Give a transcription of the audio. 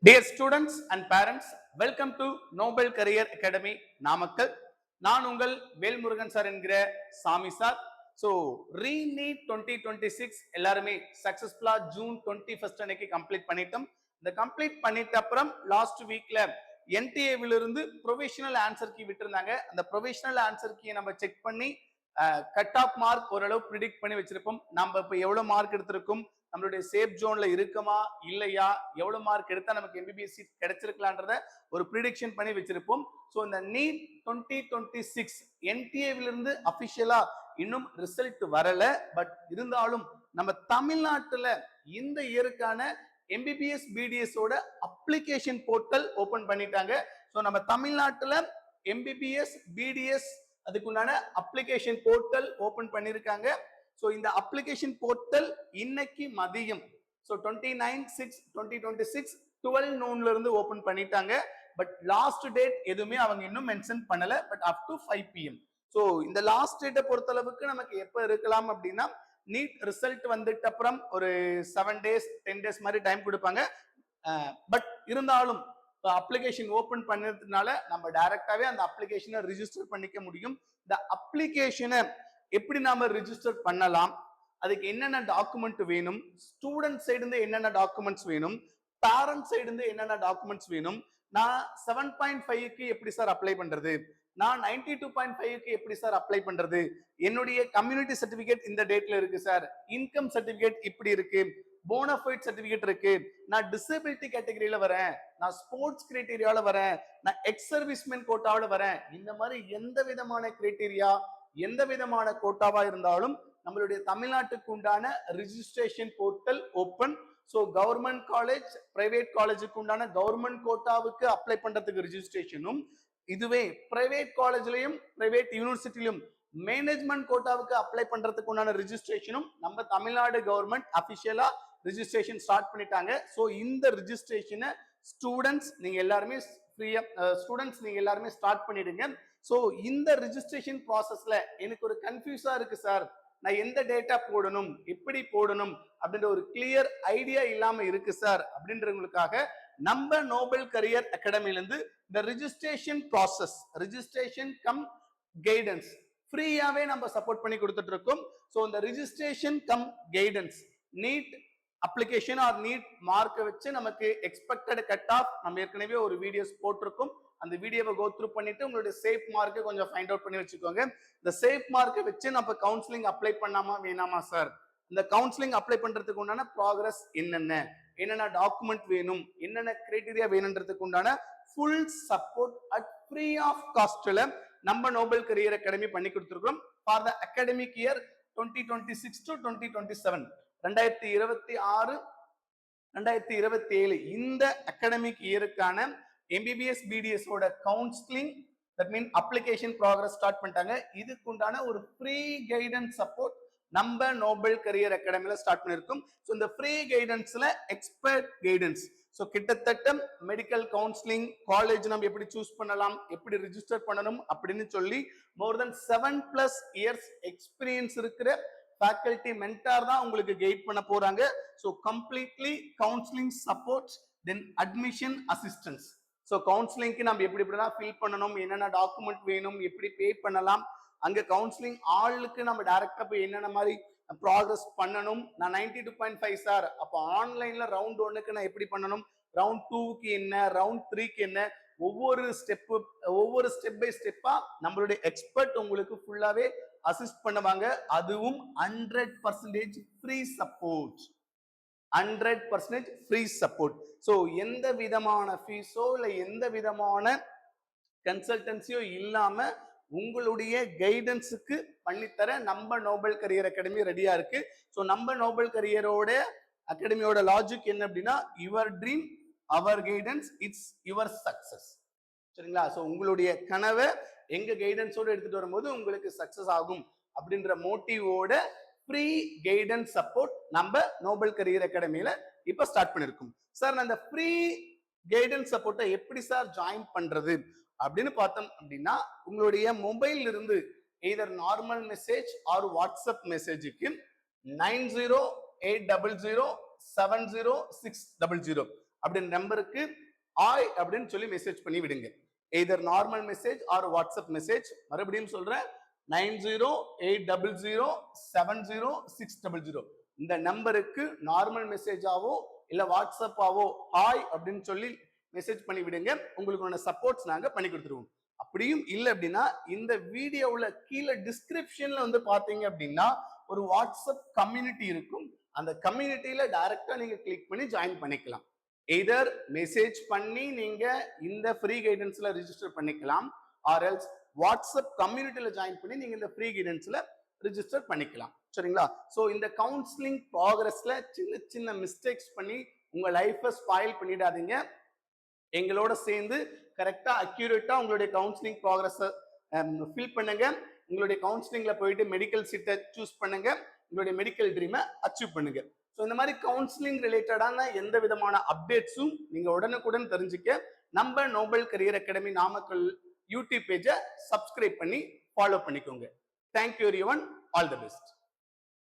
Dear students and parents, welcome to Nobel Career Academy Namakkal. நான் உங்கள் Velmurugan sir என்கிற சாமி சார். ஸோ ரீநீட் 2026 எல்லாருமே சக்சஸ்ஃபுல்லா ஜூன் 21 அன்னைக்கு கம்ப்ளீட் பண்ணிட்டோம். இந்த கம்ப்ளீட் பண்ணிட்ட அப்புறம் லாஸ்ட் வீக்ல என்டிஏவில் இருந்து ப்ரொவிஷனல் ஆன்சர் கீ விட்டுருந்தாங்க. அந்த ப்ரொவிஷனல் ஆன்சர் கீயை நம்ம செக் பண்ணி கட் ஆஃப் மார்க் ஓரளவு ப்ரிடிக்ட் பண்ணி வச்சிருப்போம். நம்ம இப்போ எவ்வளவு மார்க் எடுத்திருக்கும், நம்மளுடைய சேஃப் ஜோன்ல இருக்குமா இல்லையா, எவ்வளவு மார்க் எடுத்தா நமக்கு எம்பிபிஎஸ் சீட் கிடைச்சிருக்கலான்றத ஒரு ப்ரிடிக்ஷன் பண்ணி வச்சிருப்போம். ஸோ இந்த நீட் 2026 என்டிஏவிலிருந்து அபிஷியலா இன்னும் ரிசல்ட் வரல. பட் இருந்தாலும் நம்ம தமிழ்நாட்டுல இந்த இயருக்கான எம்பிபிஎஸ் பிடிஎஸ் ஓட அப்ளிகேஷன் போர்ட்டல் ஓபன் பண்ணிட்டாங்க. ஸோ நம்ம தமிழ்நாட்டுல எம்பிபிஎஸ் பிடிஎஸ் அதுக்குண்டான அப்ளிகேஷன் போர்ட்டல் ஓபன் பண்ணிருக்காங்க. ஸோ இந்த அப்ளிகேஷன் போர்ட்டல் இன்னைக்கு மதியம் 29/6/2026 12 noonல இருந்து ஓபன் பண்ணிட்டாங்க. பட் லாஸ்ட் டேட் எதுவுமே அவங்க இன்னும் மென்ஷன் பண்ணல. But up to 5 PM. So இந்த லாஸ்ட் டேட்டை பொறுத்த அளவுக்கு நமக்கு எப்ப இருக்கலாம் அப்படின்னா, நீட் ரிசல்ட் வந்துட்டு அப்புறம் ஒரு 7 days 10 days மாதிரி டைம் கொடுப்பாங்க. பட் இருந்தாலும் அப்ளிகேஷன் ஓபன் பண்ணதுனால நம்ம டைரக்டாவே அந்த அப்ளிகேஷனை ரிஜிஸ்டர் பண்ணிக்க முடியும். இந்த அப்ளிகேஷனை எப்படி நாம ரிஜிஸ்டர் பண்ணலாம், அதுக்கு என்னென்ன டாக்குமெண்ட் வேணும், ஸ்டூடெண்ட் சைடு இருந்து என்னென்ன டாக்குமெண்ட்ஸ் வேணும், பேரண்ட் சைடு இருந்து என்னென்ன டாக்குமெண்ட்ஸ் வேணும், நான் 7.5க்கு எப்படி சார் அப்ளை பண்றது, நான் 92.5க்கு எப்படி சார் அப்ளை பண்றது, என்னுடைய கம்யூனிட்டி சர்டிபிகேட் இந்த டேட்ல இருக்கு சார், இன்கம் சர்டிபிகேட் இப்படி இருக்கு, போனஃபைட் சர்டிபிகேட் இருக்கு, நான் டிசபிலிட்டி கேட்டகரியில வரேன், நான் ஸ்போர்ட்ஸ் கிரைட்டீரியால வரேன், நான் எக்ஸ் சர்வீஸ்மேன் கோட்டாவோட வரேன், இந்த மாதிரி எந்த விதமான கிரைட்டீரியா எந்த விதமான கோட்டாவா இருந்தாலும் நம்மளுடைய தமிழ்நாட்டுக்கு உண்டான registration portal open. So government college private காலேஜுக்கு உண்டான கவர்மெண்ட் கோட்டாவுக்கு அப்ளை பண்றதுக்கு ரிஜிஸ்ட்ரேஷனும், இதுவே பிரைவேட் காலேஜ்லயும் பிரைவேட் யூனிவர்சிட்டியிலும் மேனேஜ்மெண்ட் கோட்டாவுக்கு அப்ளை பண்றதுக்கு உண்டான ரிஜிஸ்ட்ரேஷனும் நம்ம தமிழ்நாடு கவர்மெண்ட் அபிஷியலா ரிஜிஸ்ட்ரேஷன் ஸ்டார்ட் பண்ணிட்டாங்க. ஸோ இந்த ரிஜிஸ்ட்ரேஷனை ஸ்டூடெண்ட்ஸ் நீங்க எல்லாருமே ஸ்டார்ட் பண்ணிடுங்க. ஸோ இந்த ரிஜிஸ்ட்ரேஷன் ப்ராசஸ்ல எனக்கு ஒரு கன்ஃபியூஸா இருக்கு சார், நான் எந்த டேட்டா போடணும் எப்படி போடணும் அப்படின்ற ஒரு கிளியர் ஐடியா இல்லாம இருக்கு சார் அப்படின்றவங்களுக்காக நம்ம நோபல் கரியர் அகாடமில இருந்து இந்த registration process registration cum guidance ஃப்ரீயாவே நம்ம சப்போர்ட் பண்ணி கொடுத்துட்டு இருக்கோம். ஸோ இந்த registration cum guidance NEET application or NEET மார்க்கை வச்சு நமக்கு எக்ஸ்பெக்டட் கட் ஆஃப் நம்ம ஏற்கனவே ஒரு வீடியோஸ் போட்டிருக்கோம். அந்த வீடியோவை கோ த்ரூ பண்ணிட்டு உங்களுடைய சேஃப் மார்க்கை கொஞ்சம் ஃபைண்ட் அவுட் பண்ணி வச்சுக்கோங்க. இந்த சேஃப் மார்க்கை வச்சு நம்ம கவுன்சிலிங் அப்ளை பண்ணாமா வேணாமா சார், இந்த கவுன்சிலிங் அப்ளை பண்றதுக்கு உண்டான ப்ராக்ரஸ் என்னென்ன டாக்குமெண்ட் வேணும், என்னென்ன கிரைட்டீரியா வேணும்ன்றதுக்கு உண்டான full support at free of காஸ்ட்ல நம்ம நோபல் கரியர் அகாடமி பண்ணி கொடுத்துருக்கோம். For the academic year 2026 to 2027 2026 2027 இந்த அகாடமிக் இயருக்கான எம்பிபிஎஸ் பிடிஎஸ் ஓட counselling that mean application progress start பண்ணிட்டாங்க. இதுக்கு உண்டான ஒரு ஃப்ரீ கைடன்ஸ் சப்போர்ட் நம்ம நோபல் கரியர் அகாடமில ஸ்டார்ட் பண்ணிருக்கோம். ஸோ இந்த ஃப்ரீ கைடன்ஸ்ல எக்ஸ்பர்ட் கைடன்ஸ், ஸோ கிட்டத்தட்ட மெடிக்கல் கவுன்சிலிங், காலேஜ் நம்ம எப்படி சூஸ் பண்ணலாம், எப்படி ரிஜிஸ்டர் பண்ணணும் அப்படின்னு சொல்லி மோர் தென் 7+ years எக்ஸ்பீரியன்ஸ் இருக்கிற ஃபேக்கல்டி மென்டார் தான் உங்களுக்கு கைட் பண்ண போறாங்க. ஸோ கம்ப்ளீட்லி கவுன்சிலிங் சப்போர்ட், தென் அட்மிஷன் அசிஸ்டன்ஸ். ஸோ கவுன்சிலிங்க்கு நம்ம எப்படிலாம் ஃபில் பண்ணணும், என்னென்ன டாக்குமெண்ட் வேணும், எப்படி பே பண்ணலாம், அங்க கவுன்சிலிங் ஆளுக்கு நம்ம டைரக்டா போய் என்னென்ன மாதிரி ப்ராக்ரஸ் பண்ணணும், நான் 92.5 சார் அப்போ ஆன்லைன்ல ரவுண்ட் 1க்கு நான் எப்படி பண்ணணும், ரவுண்ட் 2க்கு என்ன, ரவுண்ட் 3க்கு என்ன, ஒவ்வொரு ஸ்டெப் பை ஸ்டெப்பா நம்மளுடைய எக்ஸ்பர்ட் உங்களுக்கு ஃபுல்லாவே அசிஸ்ட் பண்ணுவாங்க. அதுவும் 100% free support, 100% free support. So எந்த விதமான ஃபீஸோ இல்லை எந்த விதமான கன்சல்டன்சியோ இல்லாம உங்களுடைய கைடன்ஸுக்கு பண்ணித்தர நம்ம நோபல் கரியர் அகாடமி ரெடியா இருக்கு. ஸோ நம்ம நோபல் கரியரோட அகாடமியோட லாஜிக் என்ன அப்படின்னா, your dream our guidance it's your success. சரிங்களா? ஸோ உங்களுடைய கனவை எங்க கைடன்ஸோட எடுத்துட்டு வரும்போது உங்களுக்கு சக்சஸ் ஆகும் அப்படின்ற மோட்டிவோட ஃப்ரீ கைடன்ஸ் சப்போர்ட் நம்ம நோபல் கரியர் அகாடமியில இப்ப ஸ்டார்ட் பண்ணிருக்கோம். சார் நான் இந்த ஃப்ரீ கைடன்ஸ் சப்போர்ட்டை எப்படி சார் ஜாயின் பண்றது அப்படின்னு பார்த்தோம் அப்படின்னா, உங்களுடைய மொபைல் இருந்து either normal message or WhatsApp மெசேஜுக்கு 9080070600 அப்படின்ற நம்பருக்கு ஆய் அப்படின்னு சொல்லி மெசேஜ் பண்ணி விடுங்க. Either normal message or WhatsApp message. மறுபடியும் சொல்றேன், 9080070600 இந்த நம்பருக்கு நார்மல் மெசேஜாவோ இல்ல வாட்ஸ்அப்பாவோ ஹாய் அப்படின்னு சொல்லி மெசேஜ் பண்ணி விடுங்க. உங்களுக்கு சப்போர்ட்ஸ் நாங்க பண்ணி கொடுத்துருவோம். அப்படியும் இல்லை அப்படின்னா இந்த வீடியோவுல கீழே டிஸ்கிரிப்ஷன்ல வந்து பாத்தீங்க அப்படின்னா ஒரு வாட்ஸ்அப் கம்யூனிட்டி இருக்கும். அந்த கம்யூனிட்டியில டைரக்டா நீங்க கிளிக் பண்ணி ஜாயின் பண்ணிக்கலாம். எய்தர் மெசேஜ் பண்ணி நீங்க இந்த ஃப்ரீ கைடன்ஸ்ல ரிஜிஸ்டர் பண்ணிக்கலாம், ஆர் எல்ஸ் வாட்ஸ்அப் கம்யூனிட்டியில ஜாயின் பண்ணி நீங்க இந்த ஃப்ரீ கைடன்ஸ்ல ரிஜிஸ்டர் பண்ணிக்கலாம். சரிங்களா? சோ இந்த கவுன்சிலிங் ப்ராக்ரஸ்ல சின்ன சின்ன மிஸ்டேக்ஸ் பண்ணி உங்க லைஃபை ஸ்பாயில் பண்ணிடாதீங்க. எங்களோட சேர்ந்து கரெக்டா அக்யூரேட்டா உங்களுடைய கவுன்சிலிங் ப்ராக்ரஸ் ஃபில் பண்ணுங்க. உங்களுடைய கவுன்சிலிங்ல போயிட்டு மெடிக்கல் சீட்டை சூஸ் பண்ணுங்க. உங்களுடைய மெடிக்கல் ட்ரீமை அச்சீவ் பண்ணுங்க. ஸோ இந்த மாதிரி கவுன்சிலிங் ரிலேட்டடான எந்த விதமான அப்டேட்ஸும் நீங்க உடனுக்குடன் தெரிஞ்சுக்க நம்ம Noble Career academy Namakkal YouTube பேஜை சப்ஸ்கிரைப் பண்ணி ஃபாலோ பண்ணிக்கோங்க. Thank you everyone. All the best.